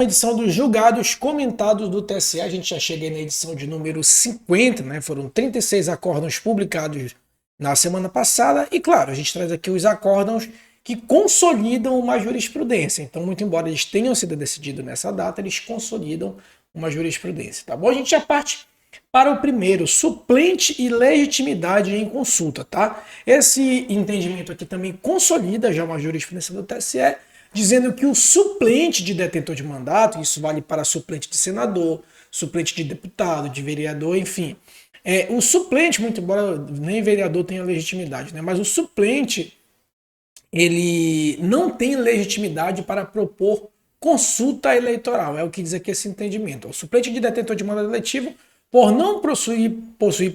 Edição dos julgados comentados do TSE, a gente já chega aí na edição de número 50, né? Foram 36 acórdãos publicados na semana passada e, claro, a gente traz aqui os acórdãos que consolidam uma jurisprudência. Então, muito embora eles tenham sido decididos nessa data, eles consolidam uma jurisprudência, tá bom? A gente já parte para o primeiro, suplente e legitimidade em consulta, tá? Esse entendimento aqui também consolida já uma jurisprudência do TSE, dizendo que o suplente de detentor de mandato, isso vale para suplente de senador, suplente de deputado, de vereador, enfim. O suplente, muito embora nem vereador tenha legitimidade, né? Mas o suplente, ele não tem legitimidade para propor consulta eleitoral, é o que diz aqui esse entendimento. O suplente de detentor de mandato eletivo, por não possuir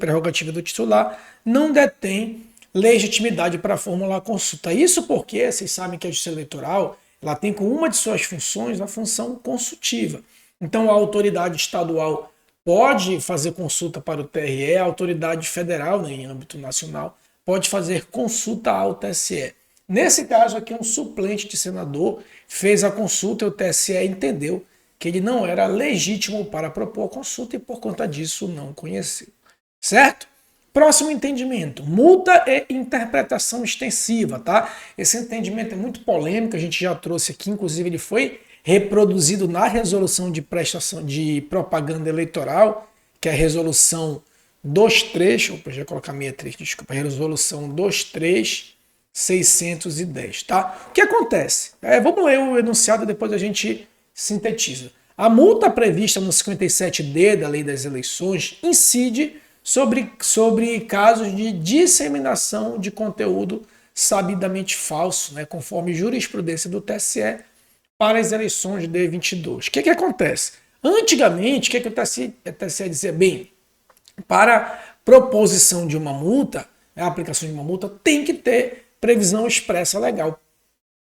prerrogativa do titular, não detém legitimidade para formular consulta. Isso porque vocês sabem que a Justiça Eleitoral ela tem como uma de suas funções a função consultiva. Então a autoridade estadual pode fazer consulta para o TRE, a autoridade federal, né, em âmbito nacional, pode fazer consulta ao TSE. Nesse caso aqui, um suplente de senador fez a consulta e o TSE entendeu que ele não era legítimo para propor a consulta e por conta disso não conheceu. Certo? Próximo entendimento, multa e interpretação extensiva, tá? Esse entendimento é muito polêmico, a gente já trouxe aqui, inclusive ele foi reproduzido na resolução de prestação de propaganda eleitoral, que é a resolução 23, opa, já colocar 63, desculpa, resolução 23610, tá? O que acontece? Vamos ler o enunciado, depois a gente sintetiza. A multa prevista no 57D da Lei das Eleições incide sobre casos de disseminação de conteúdo sabidamente falso, né, conforme jurisprudência do TSE para as eleições de 22. O que acontece? Antigamente, o que o TSE dizia? Bem, para proposição de uma multa, a aplicação de uma multa, tem que ter previsão expressa legal.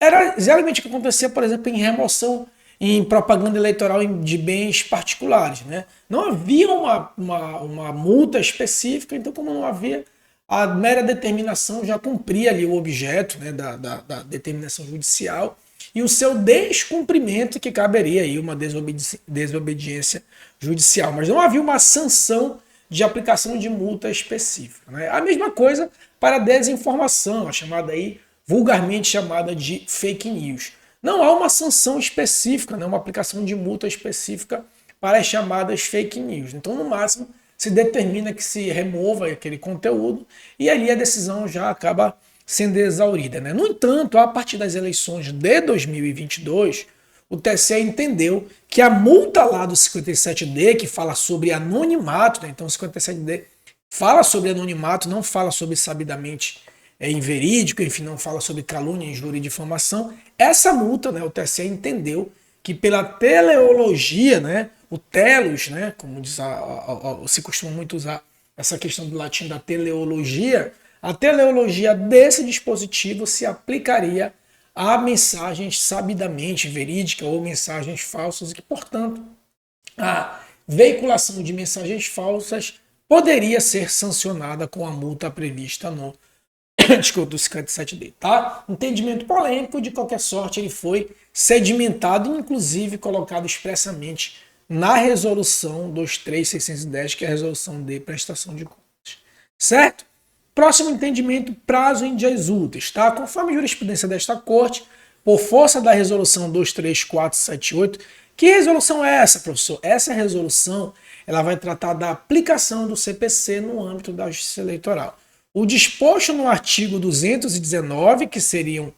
Era geralmente o que acontecia, por exemplo, em remoção, em propaganda eleitoral de bens particulares. Né? Não havia uma multa específica, então como não havia, a mera determinação já cumpria ali o objeto, né, da determinação judicial e o seu descumprimento que caberia aí uma desobediência judicial. Mas não havia uma sanção de aplicação de multa específica. Né? A mesma coisa para a desinformação, a chamada aí, vulgarmente chamada de fake news. Não há uma sanção específica, né, uma aplicação de multa específica para as chamadas fake news. Então, no máximo, se determina que se remova aquele conteúdo e ali a decisão já acaba sendo exaurida. Né? No entanto, a partir das eleições de 2022, o TSE entendeu que a multa lá do 57D, que fala sobre anonimato, né? Então o 57D fala sobre anonimato, não fala sobre sabidamente inverídico, enfim, não fala sobre calúnia, injúria e difamação. Essa multa, né, o TSE entendeu que pela teleologia, né, o telos, né, como diz se costuma muito usar essa questão do latim da teleologia, a teleologia desse dispositivo se aplicaria a mensagens sabidamente verídicas ou mensagens falsas e que, portanto, a veiculação de mensagens falsas poderia ser sancionada com a multa prevista no do 57D, tá? Entendimento polêmico, de qualquer sorte, ele foi sedimentado e, inclusive, colocado expressamente na resolução 23610, que é a resolução de prestação de contas. Certo? Próximo entendimento, prazo em dias úteis, tá? Conforme a jurisprudência desta corte, por força da resolução 23478, que resolução é essa, professor? Essa resolução, ela vai tratar da aplicação do CPC no âmbito da Justiça Eleitoral. O disposto no artigo 219, que seriam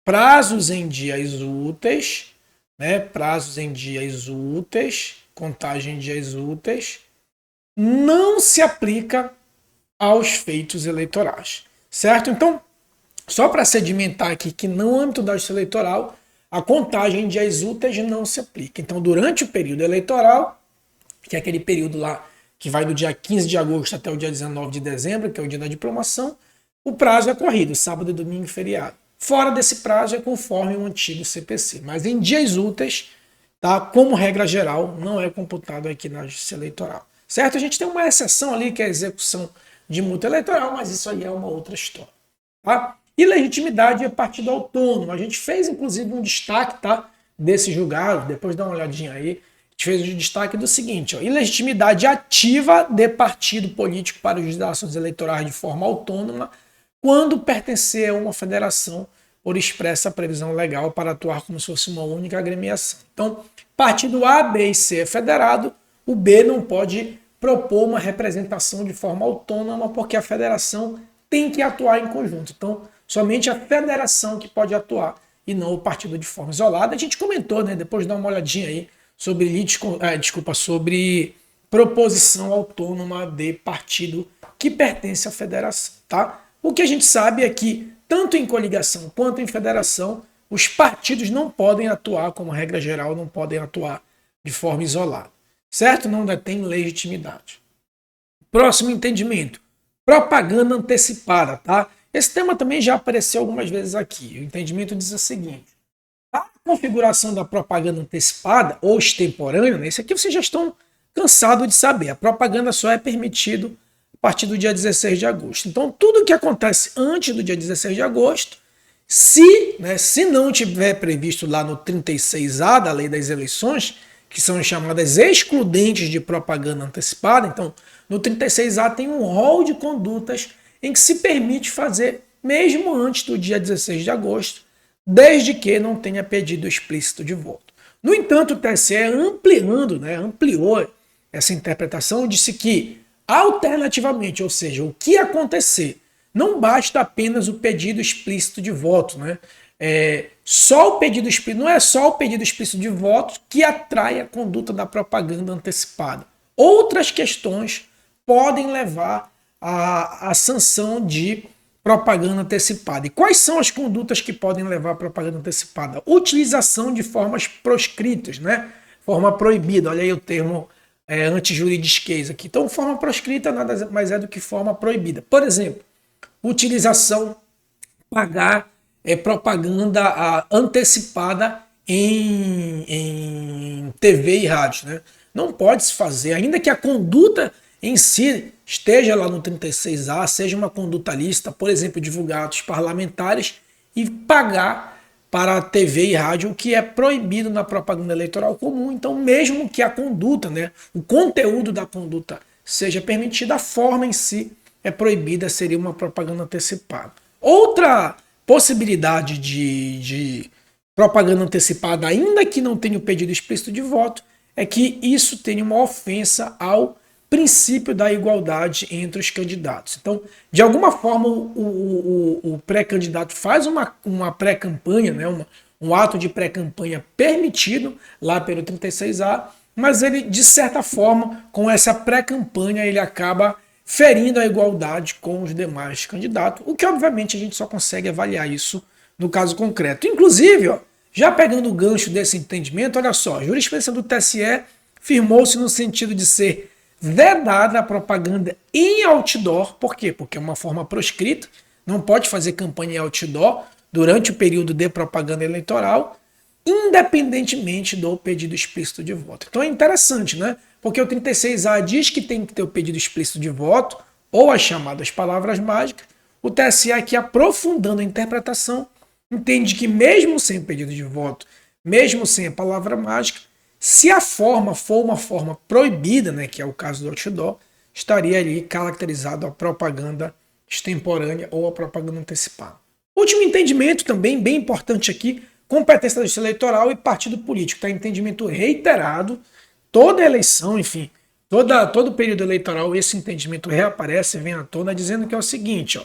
prazos em dias úteis, né? Prazos em dias úteis, contagem em dias úteis, não se aplica aos feitos eleitorais, certo? Então, só para sedimentar aqui que no âmbito da Justiça Eleitoral, a contagem em dias úteis não se aplica. Então, durante o período eleitoral, que é aquele período lá que vai do dia 15 de agosto até o dia 19 de dezembro, que é o dia da diplomação, o prazo é corrido, sábado, domingo e feriado. Fora desse prazo é conforme o antigo CPC. Mas em dias úteis, tá, como regra geral, não é computado aqui na Justiça Eleitoral. Certo? A gente tem uma exceção ali, que é a execução de multa eleitoral, mas isso aí é uma outra história. Tá? E legitimidade é partido autônomo. A gente fez, inclusive, um destaque, tá, desse julgado, depois dá uma olhadinha aí, a gente fez o destaque do seguinte, ó, ilegitimidade ativa de partido político para as ações eleitorais de forma autônoma quando pertencer a uma federação por expressa previsão legal para atuar como se fosse uma única agremiação. Então, partido A, B e C é federado, o B não pode propor uma representação de forma autônoma porque a federação tem que atuar em conjunto. Então, somente a federação que pode atuar e não o partido de forma isolada. A gente comentou, né? Depois dá uma olhadinha aí sobre proposição autônoma de partido que pertence à federação, tá? O que a gente sabe é que tanto em coligação quanto em federação, os partidos não podem atuar, como regra geral, não podem atuar de forma isolada, certo? Não detém legitimidade. Próximo entendimento, propaganda antecipada, tá? Esse tema também já apareceu algumas vezes aqui. O entendimento diz o seguinte: a configuração da propaganda antecipada ou extemporânea, né? Isso aqui vocês já estão cansados de saber. A propaganda só é permitido a partir do dia 16 de agosto. Então, tudo que acontece antes do dia 16 de agosto, se não tiver previsto lá no 36A da Lei das Eleições, que são chamadas excludentes de propaganda antecipada, então, no 36A tem um rol de condutas em que se permite fazer mesmo antes do dia 16 de agosto, desde que não tenha pedido explícito de voto. No entanto, o TSE ampliou essa interpretação, disse que, alternativamente, ou seja, o que acontecer, não basta apenas o pedido explícito de voto, né? Não é só o pedido explícito de voto que atrai a conduta da propaganda antecipada. Outras questões podem levar à sanção de propaganda antecipada. E quais são as condutas que podem levar à propaganda antecipada? Utilização de formas proscritas, né? Forma proibida, olha aí o termo antijuridiquês aqui. Então, forma proscrita nada mais é do que forma proibida. Por exemplo, utilização, pagar propaganda antecipada em TV e rádio, né? Não pode se fazer, ainda que a conduta em si esteja lá no 36A, seja uma conduta lícita, por exemplo, divulgar atos parlamentares e pagar para a TV e rádio, o que é proibido na propaganda eleitoral comum. Então, mesmo que a conduta, né, o conteúdo da conduta seja permitida, a forma em si é proibida, seria uma propaganda antecipada. Outra possibilidade de propaganda antecipada, ainda que não tenha o pedido explícito de voto, é que isso tenha uma ofensa ao princípio da igualdade entre os candidatos. Então, de alguma forma, o pré-candidato faz uma pré-campanha, né, um ato de pré-campanha permitido lá pelo 36A, mas ele, de certa forma, com essa pré-campanha, ele acaba ferindo a igualdade com os demais candidatos, o que, obviamente, a gente só consegue avaliar isso no caso concreto. Inclusive, ó, já pegando o gancho desse entendimento, olha só, a jurisprudência do TSE firmou-se no sentido de ser vedada a propaganda em outdoor. Por quê? Porque é uma forma proscrita, não pode fazer campanha em outdoor durante o período de propaganda eleitoral, independentemente do pedido explícito de voto. Então é interessante, né? Porque o 36A diz que tem que ter o pedido explícito de voto, ou as chamadas palavras mágicas. O TSE aqui, aprofundando a interpretação, entende que mesmo sem o pedido de voto, mesmo sem a palavra mágica, se a forma for uma forma proibida, né, que é o caso do outdoor, estaria ali caracterizado a propaganda extemporânea ou a propaganda antecipada. Último entendimento também, bem importante aqui, competência da Justiça Eleitoral e partido político. Tá? Entendimento reiterado, toda eleição, enfim, todo período eleitoral, esse entendimento reaparece, vem à tona, dizendo que é o seguinte, ó,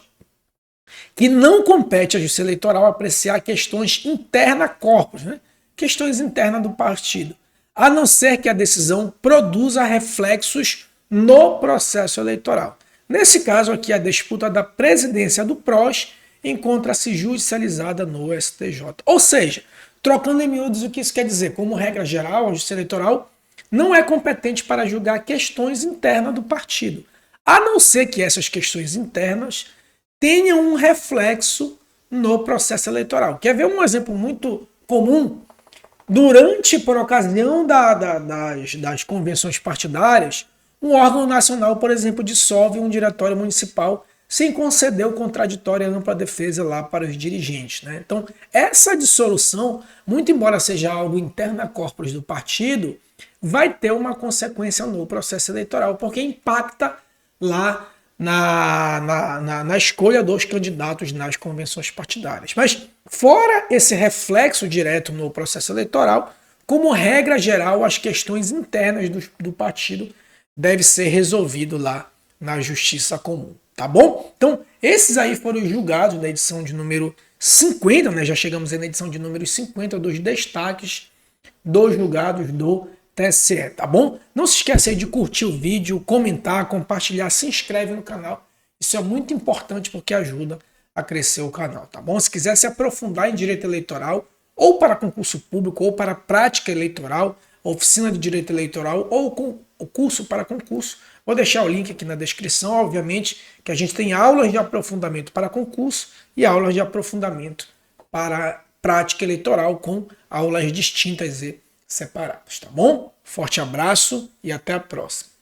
que não compete à Justiça Eleitoral apreciar questões interna corpus, né? Questões internas do partido, a não ser que a decisão produza reflexos no processo eleitoral. Nesse caso aqui, a disputa da presidência do PROS encontra-se judicializada no STJ. Ou seja, trocando em miúdos o que isso quer dizer, como regra geral, a Justiça Eleitoral não é competente para julgar questões internas do partido, a não ser que essas questões internas tenham um reflexo no processo eleitoral. Quer ver um exemplo muito comum? Por ocasião das convenções partidárias, um órgão nacional, por exemplo, dissolve um diretório municipal sem conceder o contraditório e ampla defesa lá para os dirigentes, né? Então, essa dissolução, muito embora seja algo interno a corporis do partido, vai ter uma consequência no processo eleitoral, porque impacta lá na escolha dos candidatos nas convenções partidárias. Mas, fora esse reflexo direto no processo eleitoral, como regra geral, as questões internas do partido devem ser resolvidas lá na justiça comum, tá bom? Então, esses aí foram os julgados da edição de número 50, né? Já chegamos aí na edição de número 50 dos destaques dos julgados do TSE, tá bom? Não se esqueça aí de curtir o vídeo, comentar, compartilhar, se inscreve no canal. Isso é muito importante porque ajuda a crescer o canal, tá bom? Se quiser se aprofundar em direito eleitoral, ou para concurso público, ou para prática eleitoral, oficina de direito eleitoral, ou com o curso para concurso, vou deixar o link aqui na descrição. Obviamente que a gente tem aulas de aprofundamento para concurso e aulas de aprofundamento para prática eleitoral com aulas distintas e separadas, tá bom? Forte abraço e até a próxima.